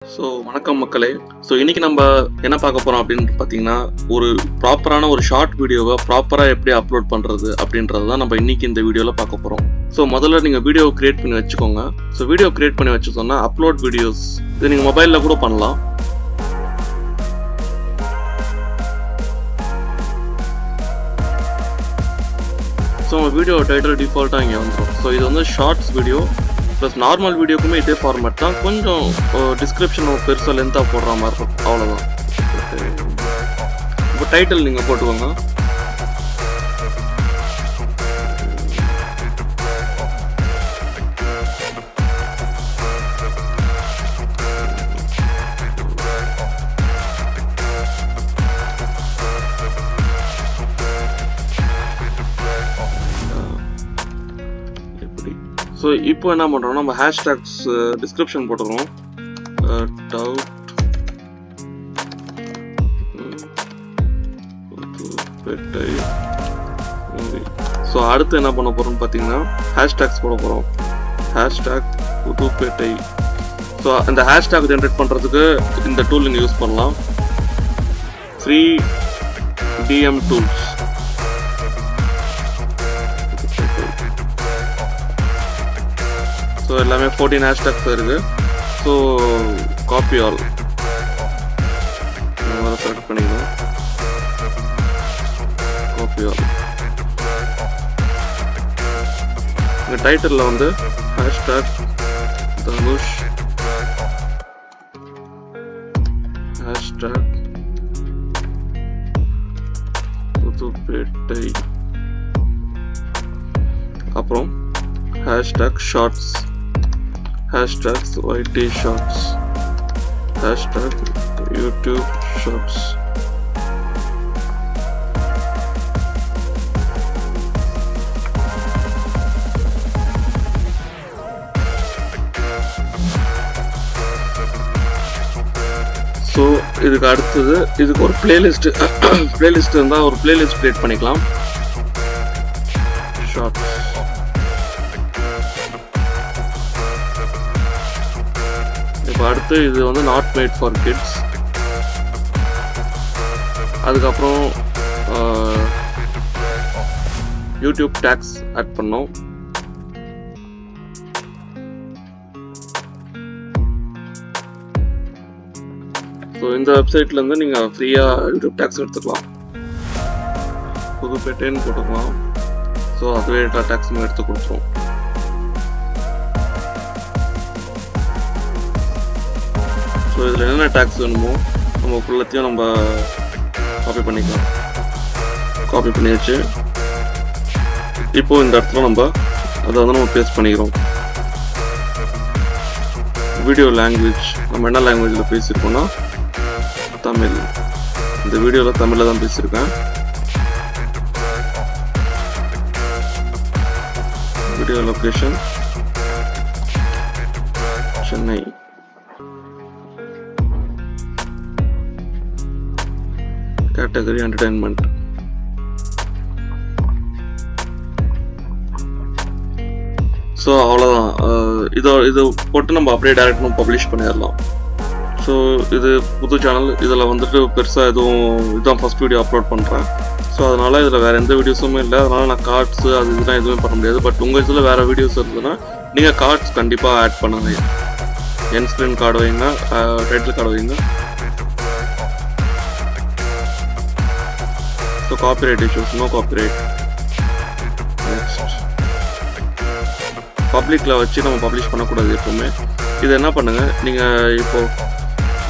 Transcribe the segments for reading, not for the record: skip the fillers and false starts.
So வணக்கம் மக்களே. So இன்னைக்கு நம்ம என்ன பார்க்க போகிறோம் அப்படின்னு பார்த்தீங்கன்னா, ஒரு ப்ராப்பரான ஒரு ஷார்ட் வீடியோவை ப்ராப்பராக எப்படி அப்லோட் பண்ணுறது அப்படின்றது தான் நம்ம இன்னைக்கு இந்த வீடியோவில் பார்க்க போகிறோம். ஸோ முதல்ல நீங்கள் வீடியோ கிரியேட் பண்ணி வச்சுக்கோங்க. ஸோ வீடியோ கிரியேட் பண்ணி வச்சுட்டோம்னா அப்லோட் வீடியோஸ் இது நீங்கள் மொபைலில் கூட பண்ணலாம். ஸோ உங்கள் வீடியோ டைட்டில் டிஃபால்ட்டாக இங்கே வந்துடும். ஸோ இது வந்து ஷார்ட்ஸ் வீடியோ ப்ளஸ் நார்மல் வீடியோக்குமே இதே ஃபார்மேட் தான். கொஞ்சம் டிஸ்கிரிப்ஷன் பெருசாக லென்த்தாக போடுற மாதிரி இருக்கும், அவ்வளோதான். இப்போ டைட்டில் நீங்கள் போட்டுக்கோங்க. ஸோ இப்போ என்ன பண்ணுறோம்னா, நம்ம ஹேஷ்டேக்ஸ் டிஸ்கிரிப்ஷன் போட்டுக்கிறோம். ஸோ அடுத்து என்ன பண்ண போகிறோம்னு பார்த்தீங்கன்னா, ஹேஷ்டேக்ஸ் போட போகிறோம். ஹேஷ்டேக் புதுப்பேட்டை. ஸோ அந்த ஹேஷ்டேக் ஜென்ரேட் பண்ணுறதுக்கு இந்த டூல் நீங்கள் யூஸ் பண்ணலாம். Free DM tools. ஸோ எல்லாமே 14 ஹேஷ்டேக்ஸ் இருக்குது. ஸோ காப்பி ஆல் செலக்ட் பண்ணிக்கணும். Copy all. இந்த டைட்டிலில் வந்து ஹேஷ்டேக் தனுஷ், ஹேஷ்டேக் புதுப்பேட்டை, அப்புறம் hashtag shorts, hashtags YT shorts, hashtag YouTube shorts. So இதுக்கு அடுத்தது இதுக்கு ஒரு பிளேலிஸ்ட் இருந்தால் ஒரு பிளேலிஸ்ட் கிரியேட் பண்ணிக்கலாம். ஷார்ட்ஸ். அடுத்து இது வந்து நாட் மேட் ஃபார் கிட்ஸ். அதுக்கப்புறம் யூடியூப் டேக்ஸ் ஆட் பண்ணோம். ஸோ இந்த வெப்சைட்லேருந்து நீங்கள் ஃப்ரீயாக யூடியூப் டேக்ஸ் எடுத்துக்கலாம். புதுப்பேட்டைன்னு போட்டுக்கலாம். ஸோ அதுவே டேக்ஸும் எடுத்து கொடுத்துரும். ஸோ இதில் என்னென்ன டேக்ஸ் வேணுமோ நம்ம ஃபுல்லத்தையும் நம்ம காப்பி பண்ணிக்கலாம். காப்பி பண்ணியாச்சு. இப்போது இந்த இடத்துல நம்ம அதை வந்து நம்ம பேஸ்ட் பண்ணிக்கிறோம். வீடியோ லாங்குவேஜ் நம்ம என்ன லாங்குவேஜில் பேசியிருக்கோம்னா தமிழ். இந்த வீடியோவில் தமிழில் தான் பேசியிருக்கேன். Video location Chennai. Category entertainment. So அவ்வளோதான். இது போட்டு நம்ம அப்படியே டேரக்ட் நம்ம பப்ளிஷ் பண்ணிடலாம். ஸோ இது புது சேனல். இதில் வந்துட்டு பெருசாக இதுதான் ஃபஸ்ட் வீடியோ அப்லோட் பண்ணுறேன். ஸோ அதனால் இதில் வேறு எந்த வீடியோஸுமே இல்லை. அதனால் நான் கார்ட்ஸு அது இதெல்லாம் எதுவுமே பண்ண முடியாது. பட் உங்கள் இதில் வேறு வீடியோஸ் இருந்ததுன்னா நீங்கள் கார்ட்ஸ் கண்டிப்பாக ஆட் பண்ணுங்க. என் ஸ்க்ரீன் கார்டு வைங்க, டைட்டில் கார்டு வைங்க. So copyright issues, no copyright. Next பப்ளிக்கில் வச்சு நம்ம பப்ளிஷ் பண்ணக்கூடாது எப்பவுமே. இது என்ன பண்ணுங்கள், நீங்கள் இப்போது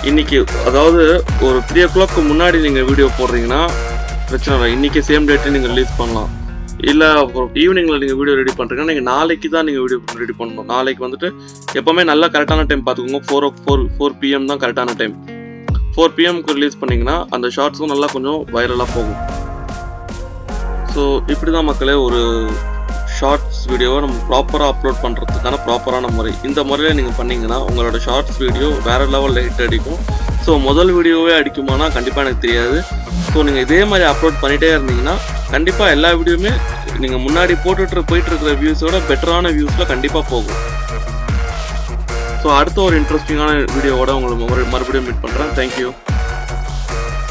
இன்றைக்கி அதாவது ஒரு 3 o'clock முன்னாடி நீங்கள் வீடியோ போடுறீங்கன்னா பிரச்சனை இல்லை. இன்றைக்கி சேம் டேட்டு நீங்கள் ரிலீஸ் பண்ணலாம். இல்லை ஈவினிங்கில் நீங்கள் வீடியோ ரெடி பண்ணுறீங்கன்னா நீங்கள் நாளைக்கு தான் நீங்கள் வீடியோ ரெடி பண்ணணும். நாளைக்கு வந்துட்டு எப்போவுமே நல்லா கரெக்டான டைம் பார்த்துக்கோங்க. 4 PM தான் கரெக்டான டைம். 4 PMக்கு ரிலீஸ் பண்ணிங்கன்னா அந்த ஷார்ட்ஸும் நல்லா கொஞ்சம் வைரலாக போகும். ஸோ இப்படி தான் மக்களே ஒரு ஷார்ட்ஸ் வீடியோவை நம்ம ப்ராப்பராக அப்லோட் பண்ணுறதுக்கான ப்ராப்பரான முறை. இந்த முறையில் நீங்கள் பண்ணிங்கன்னா உங்களோட ஷார்ட்ஸ் வீடியோ வேறு லெவலில் ஹிட் அடிக்கும். ஸோ முதல் வீடியோவே அடிக்குமானா கண்டிப்பாக எனக்கு தெரியாது. ஸோ நீங்கள் இதே மாதிரி அப்லோட் பண்ணிகிட்டே இருந்தீங்கன்னா கண்டிப்பாக எல்லா வீடியோவுமே நீங்கள் முன்னாடி போயிட்டு இருக்கிற வியூஸோட பெட்டரான வியூஸில் கண்டிப்பாக போகும். ஸோ அடுத்த ஒரு இன்ட்ரெஸ்டிங்கான வீடியோவோட உங்களை மறுபடியும் மீட் பண்ணுறேன். தேங்க்யூ.